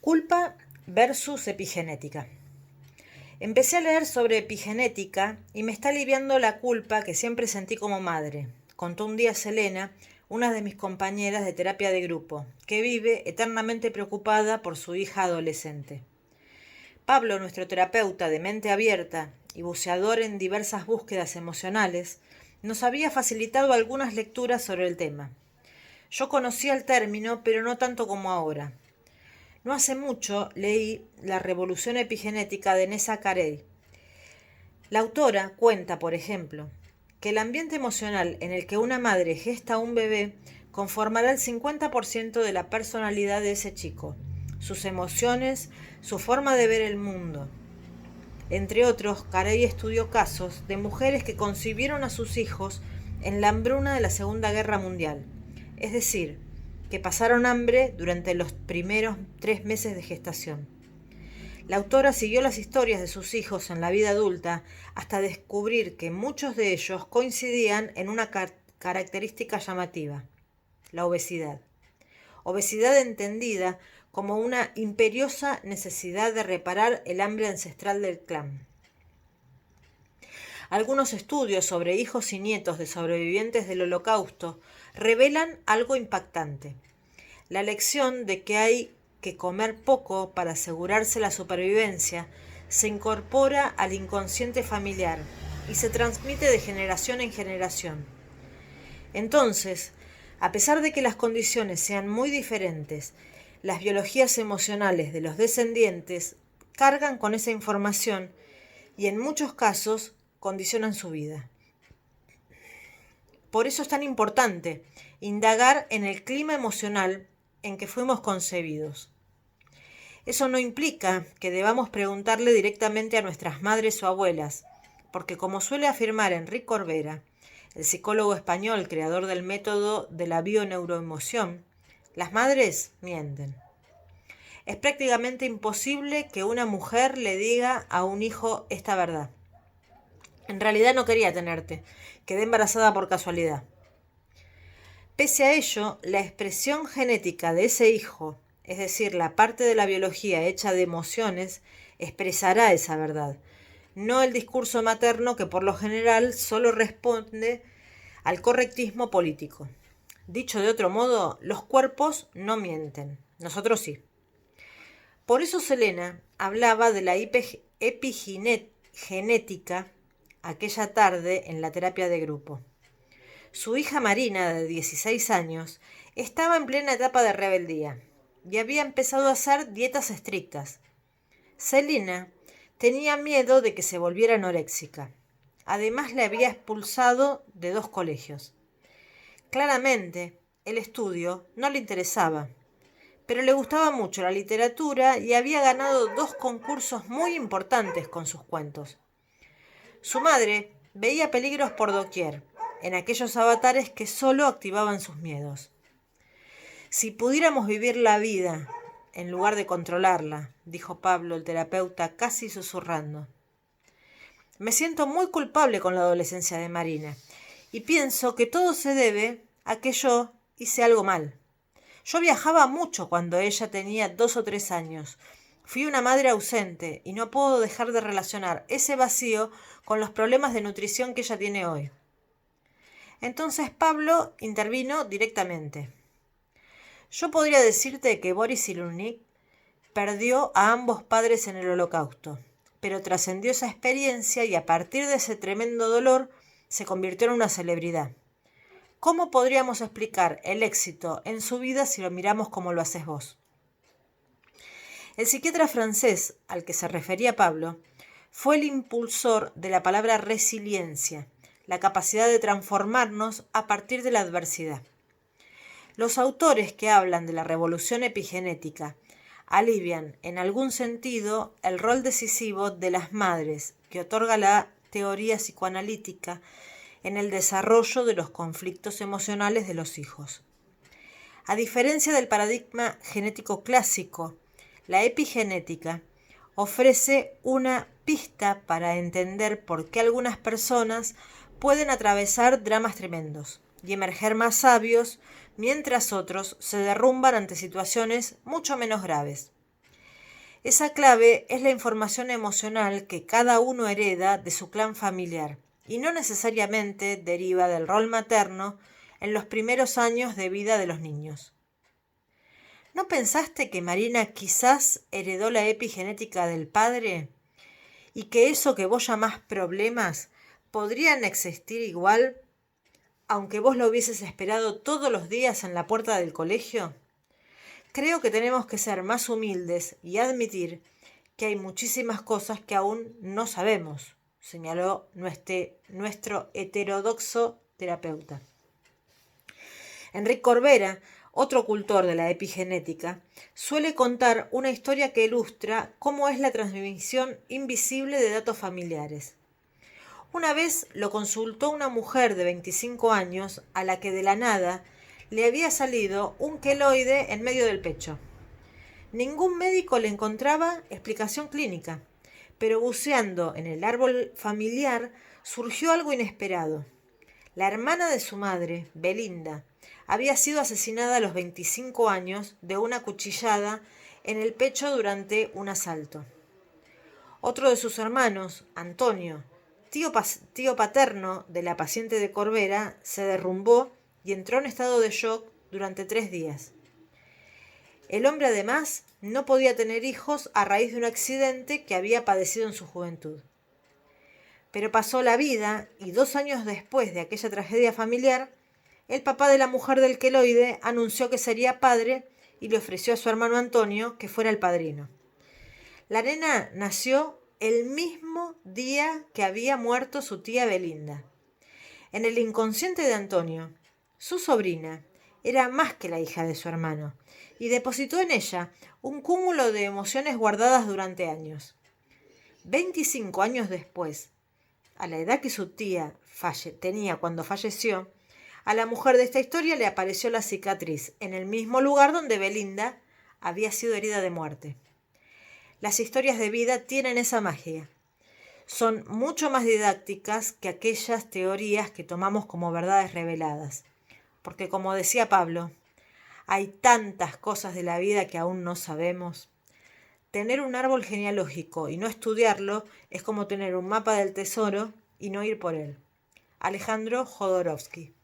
Culpa versus epigenética. Empecé a leer sobre epigenética y me está aliviando la culpa que siempre sentí como madre, contó un día Selena, una de mis compañeras de terapia de grupo, que vive eternamente preocupada por su hija adolescente. Pablo, nuestro terapeuta de mente abierta y buceador en diversas búsquedas emocionales, nos había facilitado algunas lecturas sobre el tema. Yo conocía el término, pero no tanto como ahora. No hace mucho leí La revolución epigenética de Nessa Carey. La autora cuenta, por ejemplo, que el ambiente emocional en el que una madre gesta a un bebé conformará el 50% de la personalidad de ese chico, sus emociones, su forma de ver el mundo. Entre otros, Carey estudió casos de mujeres que concibieron a sus hijos en la hambruna de la Segunda Guerra Mundial, es decir, que pasaron hambre durante los primeros 3 meses de gestación. La autora siguió las historias de sus hijos en la vida adulta hasta descubrir que muchos de ellos coincidían en una característica llamativa: la obesidad. Obesidad entendida como una imperiosa necesidad de reparar el hambre ancestral del clan. Algunos estudios sobre hijos y nietos de sobrevivientes del Holocausto revelan algo impactante: la lección de que hay que comer poco para asegurarse la supervivencia se incorpora al inconsciente familiar y se transmite de generación en generación. Entonces, a pesar de que las condiciones sean muy diferentes, las biologías emocionales de los descendientes cargan con esa información y en muchos casos condicionan su vida. Por eso es tan importante indagar en el clima emocional en que fuimos concebidos. Eso no implica que debamos preguntarle directamente a nuestras madres o abuelas, porque como suele afirmar Enric Corbera, el psicólogo español creador del método de la bioneuroemoción, las madres mienten. Es prácticamente imposible que una mujer le diga a un hijo esta verdad: en realidad no quería tenerte, quedé embarazada por casualidad. Pese a ello, la expresión genética de ese hijo, es decir, la parte de la biología hecha de emociones, expresará esa verdad, no el discurso materno que por lo general solo responde al correctismo político. Dicho de otro modo, los cuerpos no mienten, nosotros sí. Por eso Selena hablaba de la epigenética aquella tarde en la terapia de grupo. Su hija Marina, de 16 años, estaba en plena etapa de rebeldía y había empezado a hacer dietas estrictas. Selena tenía miedo de que se volviera anoréxica. Además, le había expulsado de 2 colegios. Claramente, el estudio no le interesaba, pero le gustaba mucho la literatura y había ganado 2 concursos muy importantes con sus cuentos. Su madre veía peligros por doquier, en aquellos avatares que solo activaban sus miedos. Si pudiéramos vivir la vida en lugar de controlarla, dijo Pablo, el terapeuta, casi susurrando. Me siento muy culpable con la adolescencia de Marina y pienso que todo se debe a que yo hice algo mal. Yo viajaba mucho cuando ella tenía 2 o 3 años. Fui una madre ausente y no puedo dejar de relacionar ese vacío con los problemas de nutrición que ella tiene hoy. Entonces Pablo intervino directamente. Yo podría decirte que Boris Cyrulnik perdió a ambos padres en el Holocausto, pero trascendió esa experiencia y a partir de ese tremendo dolor se convirtió en una celebridad. ¿Cómo podríamos explicar el éxito en su vida si lo miramos como lo haces vos? El psiquiatra francés al que se refería Pablo fue el impulsor de la palabra resiliencia, la capacidad de transformarnos a partir de la adversidad. Los autores que hablan de la revolución epigenética alivian, en algún sentido, el rol decisivo de las madres que otorga la teoría psicoanalítica en el desarrollo de los conflictos emocionales de los hijos. A diferencia del paradigma genético clásico, la epigenética ofrece una pista para entender por qué algunas personas pueden atravesar dramas tremendos. y emerger más sabios, mientras otros se derrumban ante situaciones mucho menos graves. Esa clave es la información emocional que cada uno hereda de su clan familiar y no necesariamente deriva del rol materno en los primeros años de vida de los niños. ¿No pensaste que Marina quizás heredó la epigenética del padre y que eso que vos llamás problemas podrían existir igual aunque vos lo hubieses esperado todos los días en la puerta del colegio? Creo que tenemos que ser más humildes y admitir que hay muchísimas cosas que aún no sabemos, señaló nuestro heterodoxo terapeuta. Enrique Corbera, otro cultor de la epigenética, suele contar una historia que ilustra cómo es la transmisión invisible de datos familiares. Una vez lo consultó una mujer de 25 años a la que de la nada le había salido un queloide en medio del pecho. Ningún médico le encontraba explicación clínica, pero buceando en el árbol familiar surgió algo inesperado. La hermana de su madre, Belinda, había sido asesinada a los 25 años de una cuchillada en el pecho durante un asalto. Otro de sus hermanos, Antonio, tío paterno de la paciente de Corbera, se derrumbó y entró en estado de shock durante 3 días. El hombre además no podía tener hijos a raíz de un accidente que había padecido en su juventud. Pero pasó la vida y 2 años después de aquella tragedia familiar, el papá de la mujer del queloide anunció que sería padre y le ofreció a su hermano Antonio que fuera el padrino. La nena nació el mismo día que había muerto su tía Belinda. En el inconsciente de Antonio, su sobrina era más que la hija de su hermano y depositó en ella un cúmulo de emociones guardadas durante años. 25 años después, a la edad que su tía tenía cuando falleció, a la mujer de esta historia le apareció la cicatriz en el mismo lugar donde Belinda había sido herida de muerte. Las historias de vida tienen esa magia. Son mucho más didácticas que aquellas teorías que tomamos como verdades reveladas. Porque como decía Pablo, hay tantas cosas de la vida que aún no sabemos. Tener un árbol genealógico y no estudiarlo es como tener un mapa del tesoro y no ir por él. Alejandro Jodorowsky.